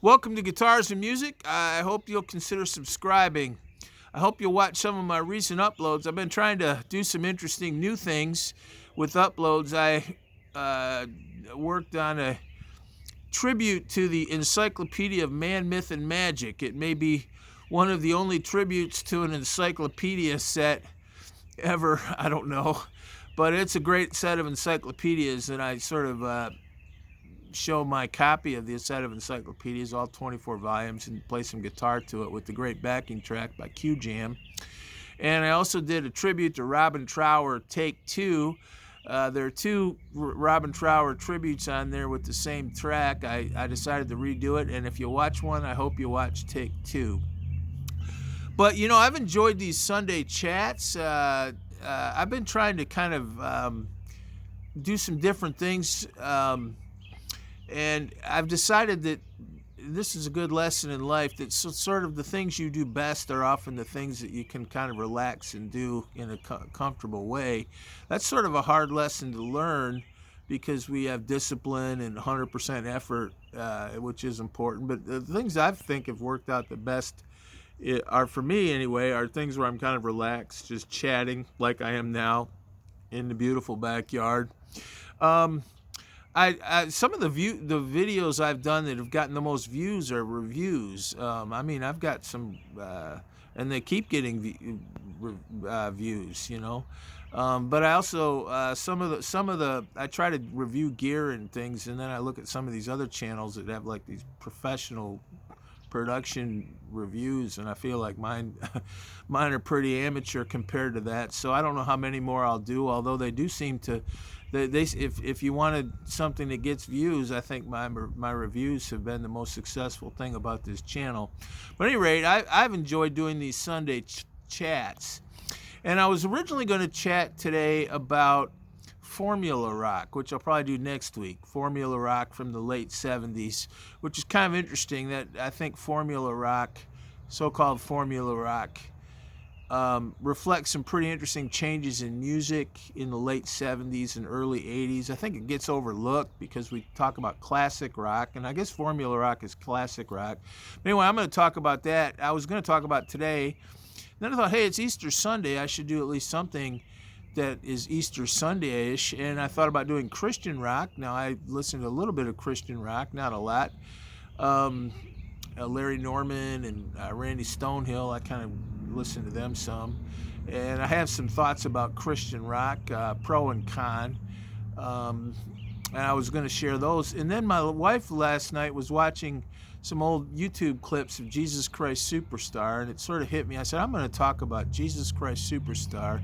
Welcome to Guitars and Music. I hope you'll consider subscribing. I hope you'll watch some of my recent uploads. I've been trying to do some interesting new things with uploads. I worked on a tribute to the Encyclopedia of Man, Myth, and Magic. It may be one of the only tributes to an encyclopedia set ever. I don't know. But it's a great set of encyclopedias, and I sort of show my copy of the set of encyclopedias, all 24 volumes, and play some guitar to it with the great backing track by Q Jam. And I also did a tribute to Robin Trower, Take Two. There are two Robin Trower tributes on there with the same track. I decided to redo it, and if you watch one, I hope you watch Take Two. But, you know, I've enjoyed these Sunday chats. I've been trying to kind of do some different things. And I've decided that this is a good lesson in life, that sort of the things you do best are often the things that you can kind of relax and do in a comfortable way. That's sort of a hard lesson to learn because we have discipline and 100% effort, which is important. But the things I think have worked out the best are, for me anyway, are things where I'm kind of relaxed, just chatting like I am now in the beautiful backyard. Some of the videos I've done that have gotten the most views are reviews. I mean, I've got some, and they keep getting views, you know. But I also I try to review gear and things, and then I look at some of these other channels that have like these professional production reviews, and I feel like mine are pretty amateur compared to that. So I don't know how many more I'll do, although they do seem to. If you wanted something that gets views, I think my reviews have been the most successful thing about this channel. But at any rate, I've enjoyed doing these Sunday chats. And I was originally going to chat today about Formula Rock, which I'll probably do next week. Formula Rock from the late 70s, which is kind of interesting that I think Formula Rock, so-called Formula Rock, reflects some pretty interesting changes in music in the late 70s and early 80s. I think it gets overlooked because we talk about classic rock, and I guess Formula Rock is classic rock. But anyway, I'm going to talk about that. I was going to talk about today. Then I thought, hey, it's Easter Sunday. I should do at least something that is Easter Sunday-ish. And I thought about doing Christian rock. Now, I listened to a little bit of Christian rock, not a lot. Larry Norman and Randy Stonehill, I kind of listen to them some, and I have some thoughts about Christian rock, pro and con, and I was going to share those. And then my wife last night was watching some old YouTube clips of Jesus Christ Superstar, and it sort of hit me. I said, I'm going to talk about Jesus Christ Superstar,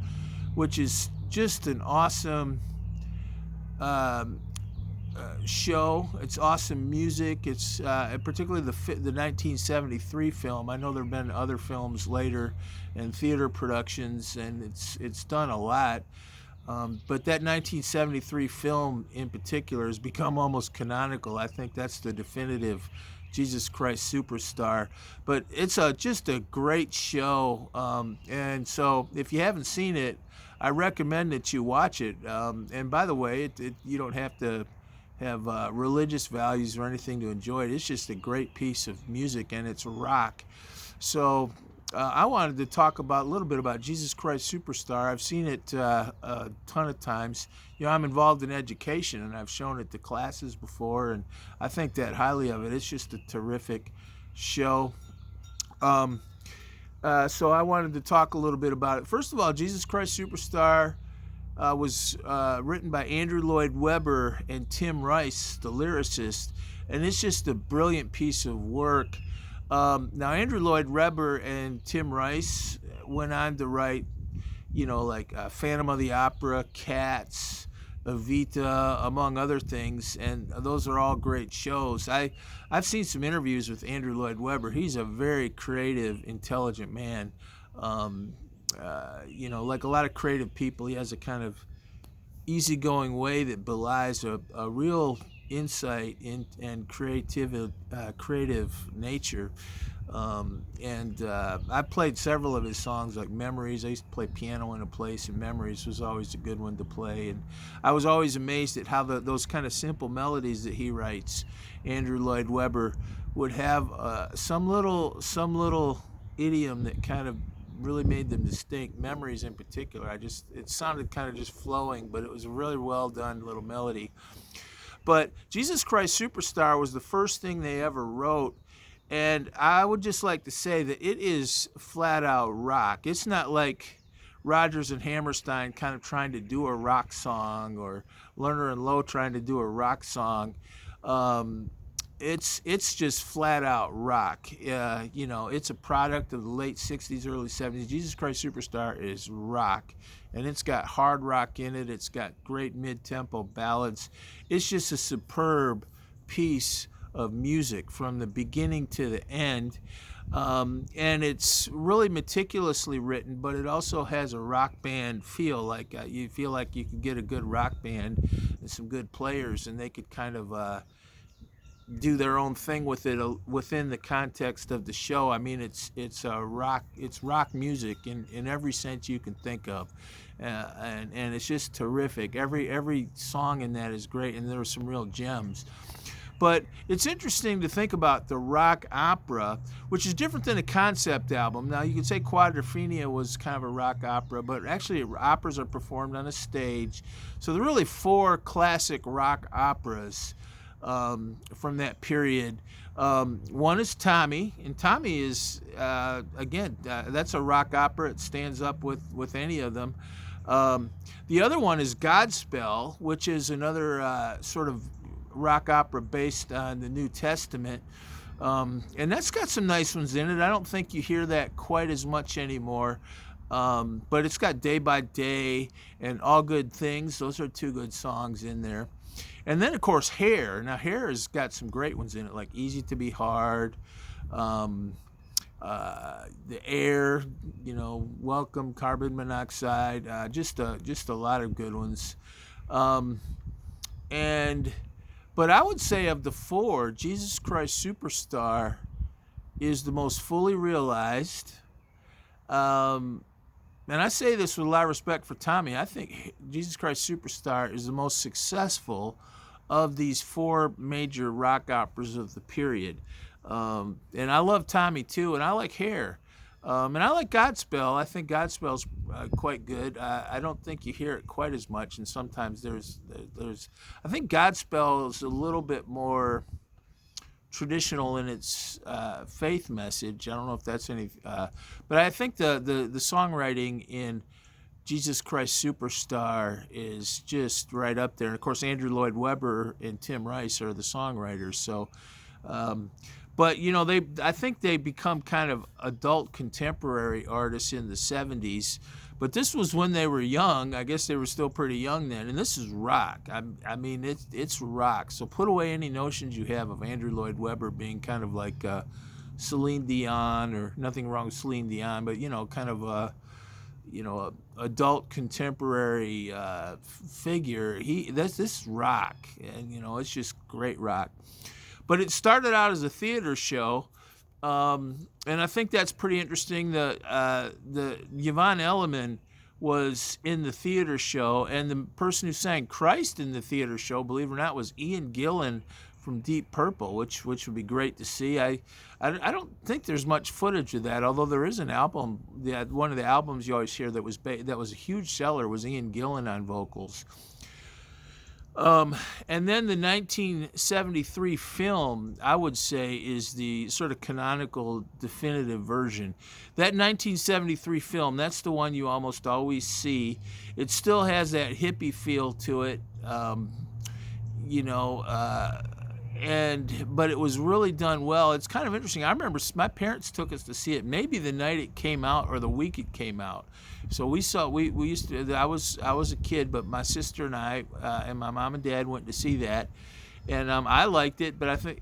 which is just an awesome show. It's awesome music. It's particularly the 1973 film. I know there have been other films later and theater productions, and it's done a lot. But that 1973 film in particular has become almost canonical. I think that's the definitive Jesus Christ Superstar. But it's just a great show. And so if you haven't seen it, I recommend that you watch it. And by the way, you don't have to have religious values or anything to enjoy it. It's just a great piece of music, and it's rock. So I wanted to talk a little bit about Jesus Christ Superstar. I've seen it a ton of times. You know, I'm involved in education, and I've shown it to classes before, and I think that highly of it. It's just a terrific show. So I wanted to talk a little bit about it. First of all, Jesus Christ Superstar was written by Andrew Lloyd Webber and Tim Rice, the lyricist, and it's just a brilliant piece of work. Now, Andrew Lloyd Webber and Tim Rice went on to write, you know, like Phantom of the Opera, Cats, Evita, among other things, and those are all great shows. I've seen some interviews with Andrew Lloyd Webber. He's a very creative, intelligent man. You know, like a lot of creative people, he has a kind of easygoing way that belies a real insight and creative nature. I played several of his songs, like Memories. I used to play piano in a place, and Memories was always a good one to play. And I was always amazed at how those kind of simple melodies that he writes, Andrew Lloyd Webber, would have some little idiom that kind of really made them distinct. Memories in particular, it sounded kind of just flowing, but it was a really well done little melody. But Jesus Christ Superstar was the first thing they ever wrote. And I would just like to say that it is flat out rock. It's not like Rodgers and Hammerstein kind of trying to do a rock song, or Lerner and Lowe trying to do a rock song. Um, it's just flat out rock. It's a product of the late 60s, early 70s. Jesus Christ Superstar is rock, and it's got hard rock in it. It's got great mid-tempo ballads. It's just a superb piece of music from the beginning to the end. And it's really meticulously written, but it also has a rock band feel. Like you feel like you could get a good rock band and some good players, and they could kind of do their own thing with it within the context of the show. I mean, it's rock music in every sense you can think of, and it's just terrific. Every song in that is great, and there are some real gems. But it's interesting to think about the rock opera, which is different than a concept album. Now, you could say Quadrophenia was kind of a rock opera, but actually operas are performed on a stage. So there are really four classic rock operas from that period. One is Tommy, and Tommy is, again, that's a rock opera. It stands up with any of them. The other one is Godspell, which is another sort of rock opera based on the New Testament. And that's got some nice ones in it. I don't think you hear that quite as much anymore. But it's got Day by Day and All Good Things. Those are two good songs in there. And then, of course, Hair. Now, Hair has got some great ones in it, like Easy to Be Hard, The Air, Welcome, Carbon Monoxide, just a lot of good ones. But I would say of the four, Jesus Christ Superstar is the most fully realized. And I say this with a lot of respect for Tommy. I think Jesus Christ Superstar is the most successful of these four major rock operas of the period. And I love Tommy too, and I like Hair. And I like Godspell. I think Godspell's quite good. I don't think you hear it quite as much, and sometimes there's. I think Godspell is a little bit more traditional in its faith message. I don't know if that's any, but I think the songwriting in Jesus Christ Superstar is just right up there. And of course, Andrew Lloyd Webber and Tim Rice are the songwriters. So. But I think they become kind of adult contemporary artists in the 70s. But this was when they were young. I guess they were still pretty young then. And this is rock. I mean, it's rock. So put away any notions you have of Andrew Lloyd Webber being kind of like Celine Dion, or nothing wrong with Celine Dion, but kind of a adult contemporary figure. This is rock, and it's just great rock. But it started out as a theater show, and I think that's pretty interesting. The Yvonne Elliman was in the theater show, and the person who sang Christ in the theater show, believe it or not, was Ian Gillan from Deep Purple, which would be great to see. I don't think there's much footage of that, although there is an album. One of the albums you always hear that was a huge seller was Ian Gillan on vocals. And then the 1973 film, I would say, is the sort of canonical, definitive version. That 1973 film, that's the one you almost always see. It still has that hippie feel to it, but it was really done well. It's kind of interesting. I remember my parents took us to see it maybe the night it came out or the week it came out. So we used to. I was a kid, but my sister and I and my mom and dad went to see that, and I liked it. But I think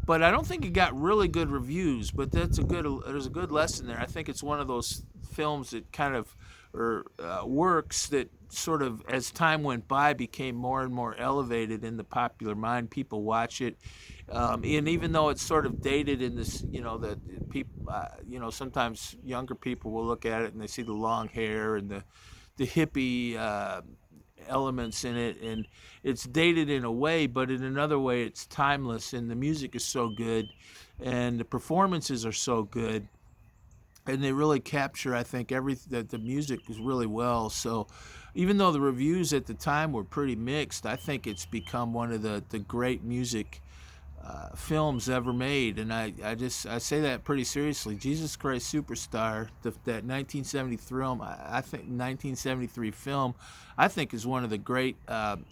but I don't think it got really good reviews. But there's a good lesson there. I think it's one of those films that kind of works that sort of, as time went by, became more and more elevated in the popular mind. People watch it, and even though it's sort of dated in this, that people, sometimes younger people will look at it and they see the long hair and the hippie elements in it, and it's dated in a way, but in another way it's timeless, and the music is so good and the performances are so good, and they really capture, I think, the music is really well. So even though the reviews at the time were pretty mixed, I think it's become one of the great music films ever made. And I say that pretty seriously. Jesus Christ Superstar, that 1973 film, I think 1973 film, I think is one of the great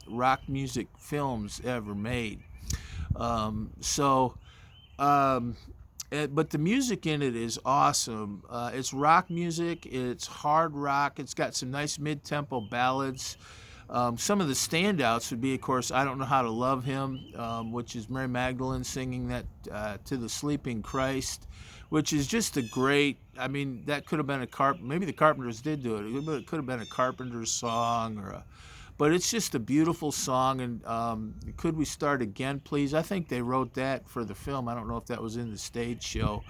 rock music films ever made. So but the music in it is awesome. It's rock music, it's hard rock, it's got some nice mid-tempo ballads. Some of the standouts would be, of course, I Don't Know How to Love Him, which is Mary Magdalene singing that to the sleeping Christ, which is just a great, I mean, that could have been maybe the Carpenters did do it, but it could have been a Carpenters song but it's just a beautiful song. And Could We Start Again, Please? I think they wrote that for the film. I don't know if that was in the stage show.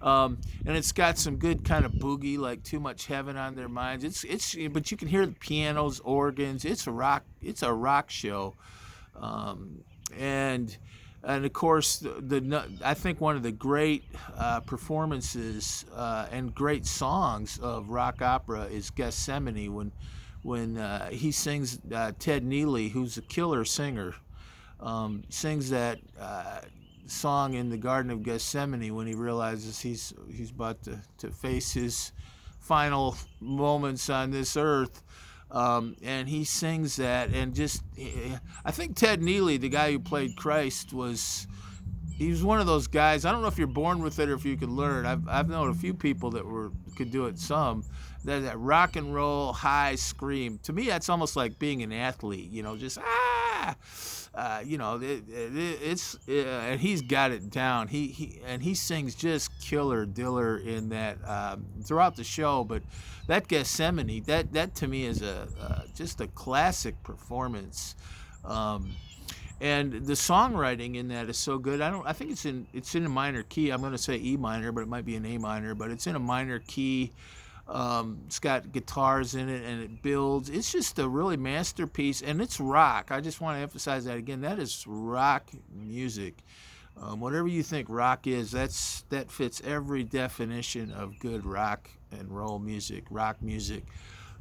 And it's got some good kind of boogie, like Too Much Heaven on Their Minds. But you can hear the pianos, organs. It's a rock show. And of course, I think one of the great performances and great songs of rock opera is Gethsemane, when he sings, Ted Neely, who's a killer singer, sings that song in the Garden of Gethsemane when he realizes he's about to face his final moments on this earth. And he sings that, and I think Ted Neely, the guy who played Christ, he was one of those guys. I don't know if you're born with it or if you can learn. I've known a few people that could do it. Some that rock and roll high scream. To me, that's almost like being an athlete. Just and he's got it down. He sings just killer diller in that throughout the show. But that Gethsemane, that to me is just a classic performance. And the songwriting in that is so good. I think it's in a minor key. I'm going to say E minor, but it might be an A minor. But it's in a minor key. It's got guitars in it, and it builds. It's just a really masterpiece, and it's rock. I just want to emphasize that again. That is rock music. Whatever you think rock is, that fits every definition of good rock and roll music, rock music.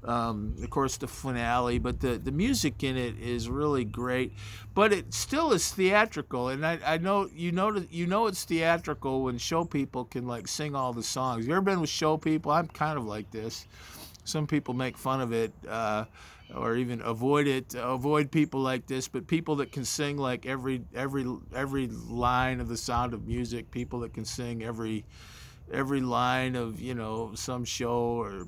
Of course, the finale, but the music in it is really great. But it still is theatrical, and I know it's theatrical when show people can like sing all the songs. You ever been with show people? I'm kind of like this. Some people make fun of it, or even avoid people like this. But people that can sing like every line of The Sound of Music, people that can sing every line of some show or.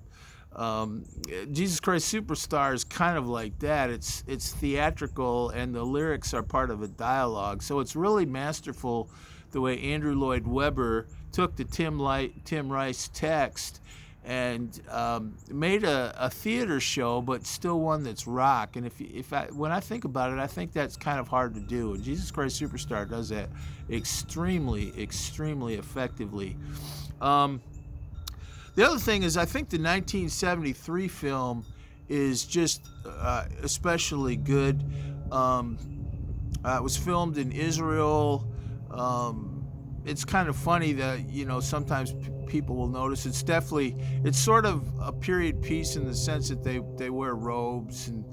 Jesus Christ Superstar is kind of like that. It's theatrical, and the lyrics are part of a dialogue. So it's really masterful the way Andrew Lloyd Webber took the Tim Rice text and made a theater show, but still one that's rock. And when I think about it, I think that's kind of hard to do. And Jesus Christ Superstar does that extremely, extremely effectively. The other thing is, I think the 1973 film is just especially good. It was filmed in Israel. It's kind of funny that sometimes people will notice it's sort of a period piece in the sense that they wear robes and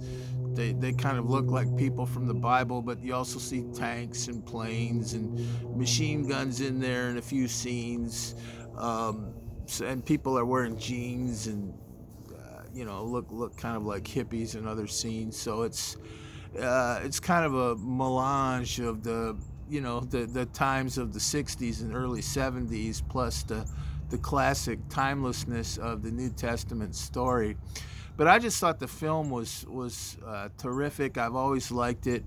they kind of look like people from the Bible, but you also see tanks and planes and machine guns in there in a few scenes. And people are wearing jeans and look kind of like hippies in other scenes. So it's kind of a melange of the times of the 60s and early 70s, plus the classic timelessness of the New Testament story. But I just thought the film was terrific. I've always liked it.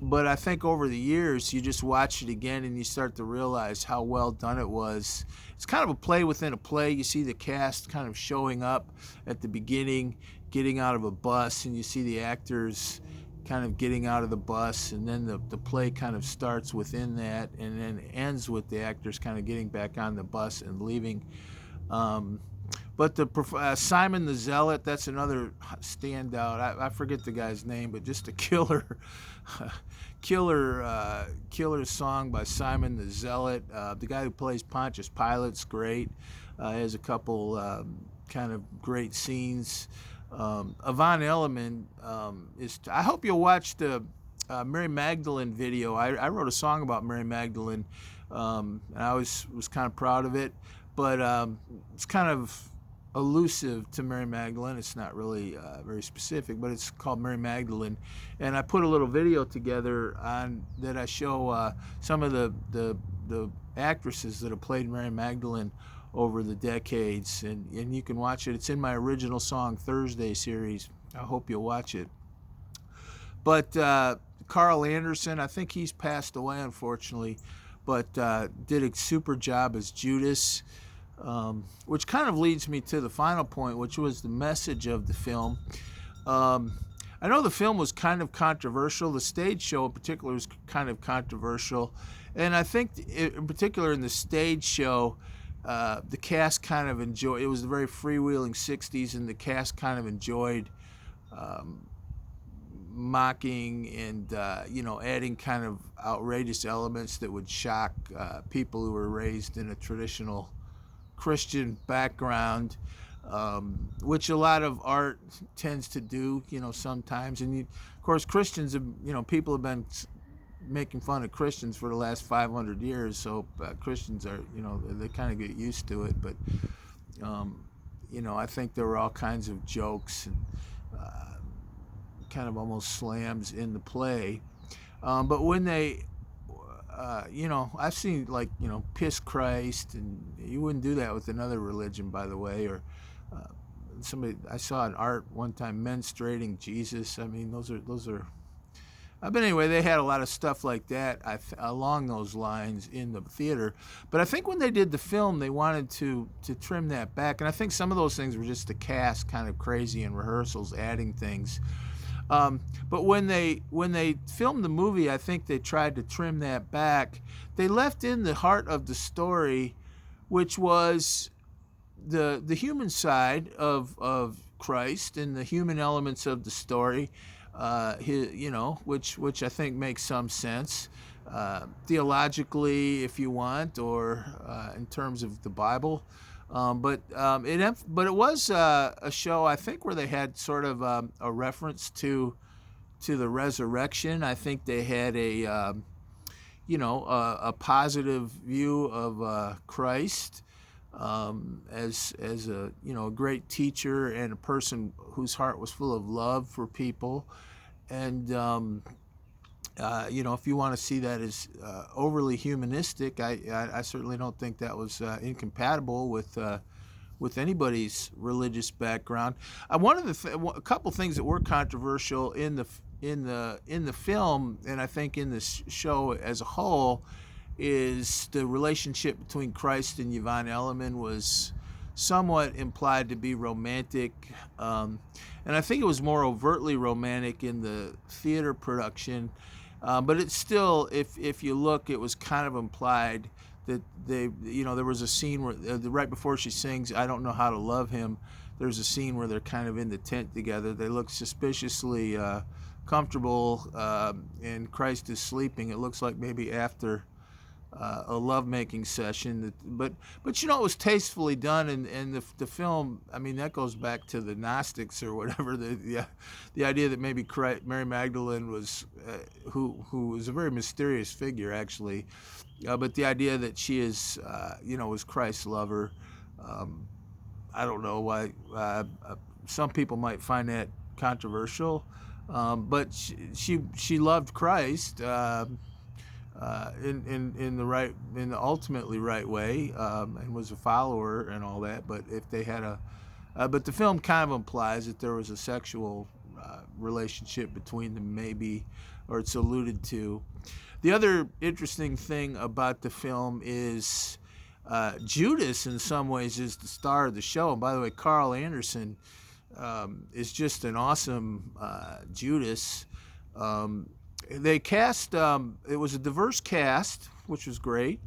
But I think over the years, you just watch it again and you start to realize how well done it was. It's kind of a play within a play. You see the cast kind of showing up at the beginning, getting out of a bus, and you see the actors kind of getting out of the bus, and then the play kind of starts within that, and then ends with the actors kind of getting back on the bus and leaving. But Simon the Zealot, that's another standout. I forget the guy's name, but just a killer, killer song by Simon the Zealot. The guy who plays Pontius Pilate's great. Has a couple kind of great scenes. Yvonne Elliman is. I hope you'll watch the Mary Magdalene video. I wrote a song about Mary Magdalene, and I was kind of proud of it. But it's kind of elusive to Mary Magdalene. It's not really very specific, but it's called Mary Magdalene. And I put a little video together on that. I show some of the actresses that have played Mary Magdalene over the decades, and you can watch it. It's in my original Song Thursday series. I hope you'll watch it. But Carl Anderson, I think he's passed away, unfortunately, but did a super job as Judas, which kind of leads me to the final point, which was the message of the film. I know the film was kind of controversial. The stage show in particular was kind of controversial, and I think in particular in the stage show, the cast kind of enjoyed. It was the very freewheeling '60s, and the cast kind of enjoyed mocking and adding kind of outrageous elements that would shock people who were raised in a traditional Christian background, which a lot of art tends to do, sometimes. And of course, Christians have, people have been making fun of Christians for the last 500 years, so Christians are, they kind of get used to it. But I think there were all kinds of jokes and kind of almost slams in the play. But when they, I've seen piss Christ, and you wouldn't do that with another religion, by the way. Or I saw an art one time menstruating Jesus. I mean, those are. But anyway, they had a lot of stuff like that along those lines in the theater. But I think when they did the film, they wanted to trim that back. And I think some of those things were just the cast kind of crazy in rehearsals, adding things. But when they filmed the movie, I think they tried to trim that back. They left in the heart of the story, which was the human side of Christ and the human elements of the story. Which I think makes some sense theologically, if you want, or in terms of the Bible. But it was a show, I think, where they had sort of a reference to the resurrection. I think they had a positive view of Christ as a great teacher and a person whose heart was full of love for people. And if you want to see that as overly humanistic, I certainly don't think that was incompatible with anybody's religious background. A couple things that were controversial in the film, and I think in the show as a whole, is the relationship between Christ and Yvonne Elliman was somewhat implied to be romantic, and I think it was more overtly romantic in the theater production. But it's still, if you look, it was kind of implied that there was a scene where right before she sings "I Don't Know How to Love Him," there's a scene where they're kind of in the tent together. They look suspiciously comfortable, and Christ is sleeping. It looks like maybe after a lovemaking session, but it was tastefully done, and the film. I mean, that goes back to the Gnostics or whatever. The idea that maybe Mary Magdalene was, who was a very mysterious figure actually, but the idea that she is, was Christ's lover. I don't know why. Some people might find that controversial, but she loved Christ. In the ultimately right way, and was a follower and all that. But if they had but the film kind of implies that there was a sexual relationship between them, maybe, or it's alluded to. The other interesting thing about the film is Judas, in some ways, is the star of the show. And by the way, Carl Anderson is just an awesome Judas. They cast, it was a diverse cast, which was great.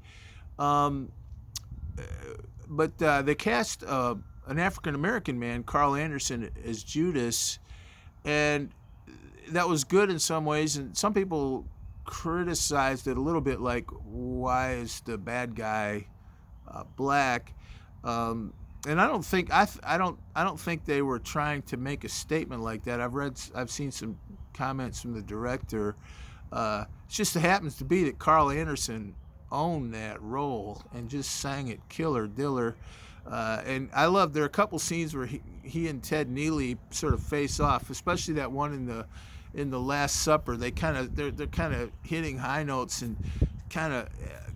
Um, but they cast an African American man, Carl Anderson, as Judas, and that was good in some ways. And some people criticized it a little bit, like, why is the bad guy black? And I don't think I don't think they were trying to make a statement like that. I've seen some comments from the director. It just happens to be that Carl Anderson owned that role and just sang it killer diller. And I love, there are a couple scenes where he and Ted Neely sort of face off, especially that one in the Last Supper. They're kind of hitting high notes and kind of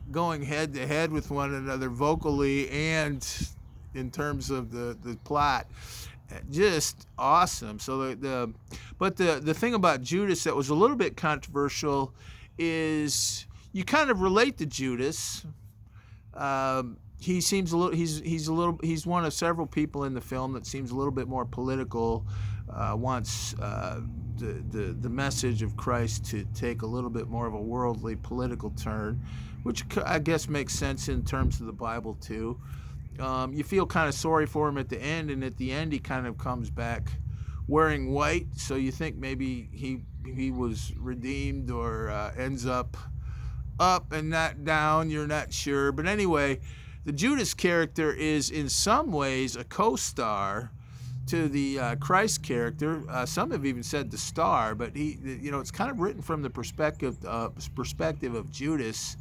going head to head with one another vocally and in terms of the plot. Just awesome. So the thing about Judas that was a little bit controversial is you kind of relate to Judas. He seems a little. He's one of several people in the film that seems a little bit more political. Wants the message of Christ to take a little bit more of a worldly political turn, which I guess makes sense in terms of the Bible too. You feel kind of sorry for him at the end, and at the end he kind of comes back wearing white, so you think maybe he was redeemed or ends up and not down. You're not sure, but anyway, the Judas character is in some ways a co-star to the Christ character. Some have even said the star, but it's kind of written from the perspective of Judas.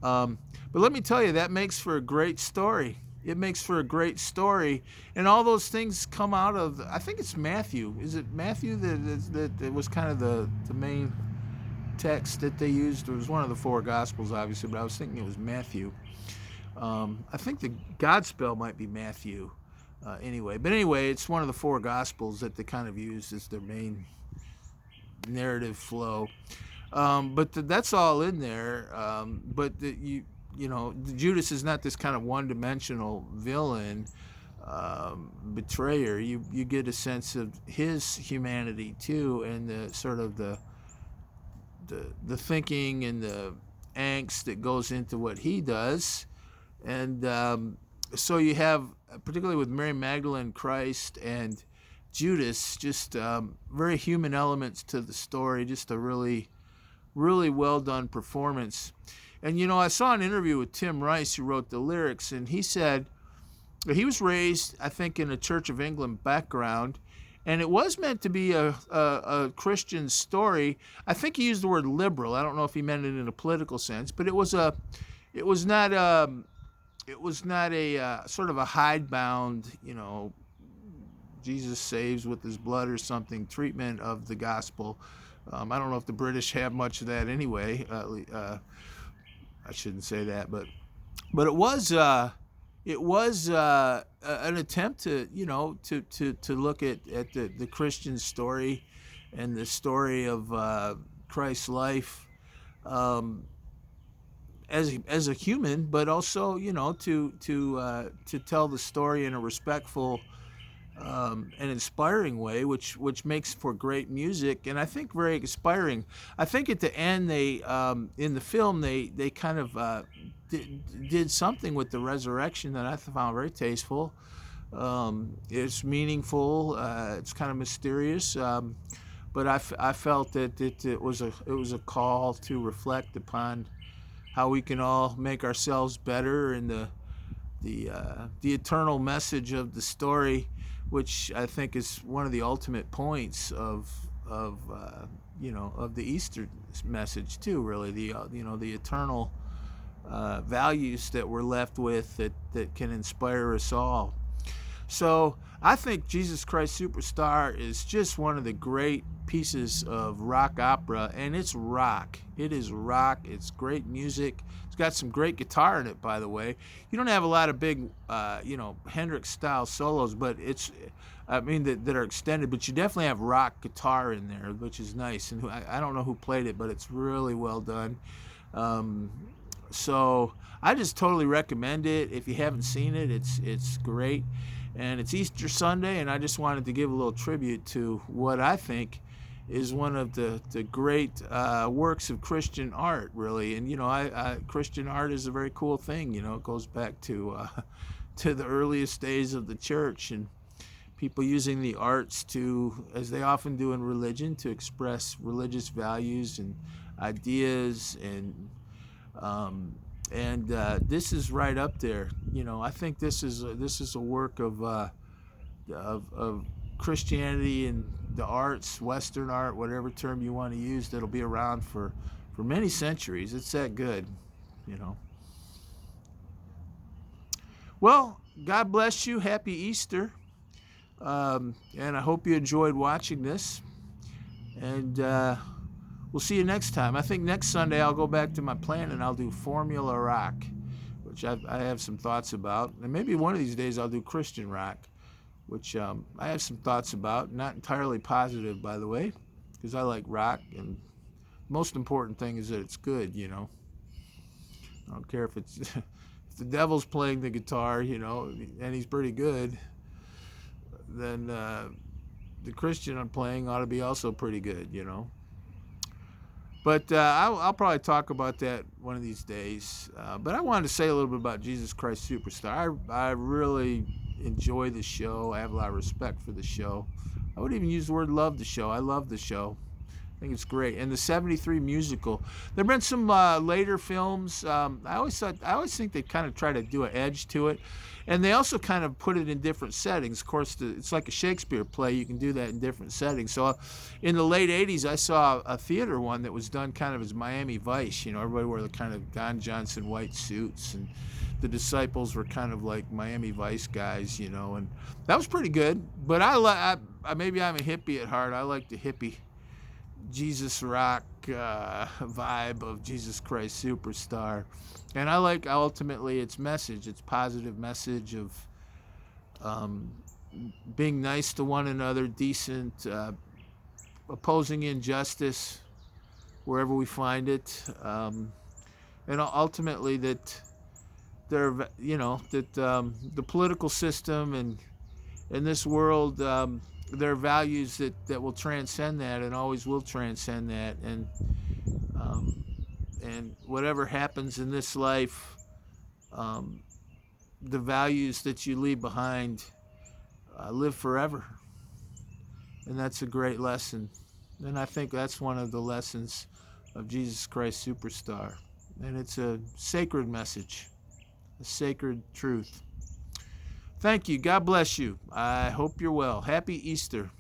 But let me tell you, that makes for a great story. It makes for a great story, and all those things come out of, I think it's Matthew. Is it Matthew that was kind of the main text that they used? It was one of the four Gospels, obviously, but I was thinking it was Matthew. I think the Godspell might be Matthew. Anyway, it's one of the four Gospels that they kind of used as their main narrative flow. But that's all in there. But Judas is not this kind of one-dimensional villain, betrayer. You get a sense of his humanity too, and the sort of the thinking and the angst that goes into what he does. And so you have, particularly with Mary Magdalene, Christ, and Judas, just very human elements to the story. Just a really, really well done performance. And I saw an interview with Tim Rice, who wrote the lyrics, and he said that he was raised, I think, in a Church of England background, and it was meant to be a Christian story. I think he used the word liberal. I don't know if he meant it in a political sense, but it was not a sort of a hidebound, Jesus saves with his blood or something treatment of the gospel. I don't know if the British have much of that anyway. I shouldn't say that, but it was an attempt to look at the Christian story and the story of Christ's life as a human, but also to tell the story in a respectful and inspiring way, which makes for great music, and I think very inspiring. I think at the end they in the film they kind of did something with the resurrection that I found very tasteful. It's meaningful. It's kind of mysterious, but I felt that it was a call to reflect upon how we can all make ourselves better, and the eternal message of the story, which I think is one of the ultimate points of the Easter message too. Really, the eternal values that we're left with that can inspire us all. So I think Jesus Christ Superstar is just one of the great pieces of rock opera, and it's rock. It is rock. It's great music. It's got some great guitar in it, by the way. You don't have a lot of big, Hendrix-style solos, but that are extended, but you definitely have rock guitar in there, which is nice. And I don't know who played it, but it's really well done. So I just totally recommend it. If you haven't seen it, it's great. And it's Easter Sunday, and I just wanted to give a little tribute to what I think is one of the great works of Christian art, really. And, Christian art is a very cool thing. It goes back to to the earliest days of the church, and people using the arts to, as they often do in religion, to express religious values and ideas. And this is right up there. I think this is a work of Christianity and the arts, Western art, whatever term you want to use, that'll be around for many centuries. It's that good. Well, God bless you. Happy Easter. And I hope you enjoyed watching this. And we'll see you next time. I think next Sunday I'll go back to my plan and I'll do Formula Rock, which I have some thoughts about. And maybe one of these days I'll do Christian rock, which I have some thoughts about. Not entirely positive, by the way, because I like rock. And the most important thing is that it's good, I don't care if it's if the devil's playing the guitar, and he's pretty good, then the Christian I'm playing ought to be also pretty good, But I'll probably talk about that one of these days. But I wanted to say a little bit about Jesus Christ Superstar. I really enjoy the show. I have a lot of respect for the show. I would even use the word love the show. I love the show. I think it's great. And the 73 musical. There have been some later films. I always think they kind of try to do an edge to it. And they also kind of put it in different settings. Of course, it's like a Shakespeare play. You can do that in different settings. So in the late 80s, I saw a theater one that was done kind of as Miami Vice. Everybody wore the kind of Don Johnson white suits. And the disciples were kind of like Miami Vice guys, And that was pretty good. But maybe I'm a hippie at heart. I like the hippie Jesus rock vibe of Jesus Christ Superstar. And I like ultimately its message, its positive message of being nice to one another, decent, opposing injustice wherever we find it, and ultimately that the political system and in this world, there are values that will transcend that and always will transcend that, and whatever happens in this life, the values that you leave behind live forever, and that's a great lesson. And I think that's one of the lessons of Jesus Christ Superstar, and it's a sacred message, a sacred truth. Thank you. God bless you. I hope you're well. Happy Easter.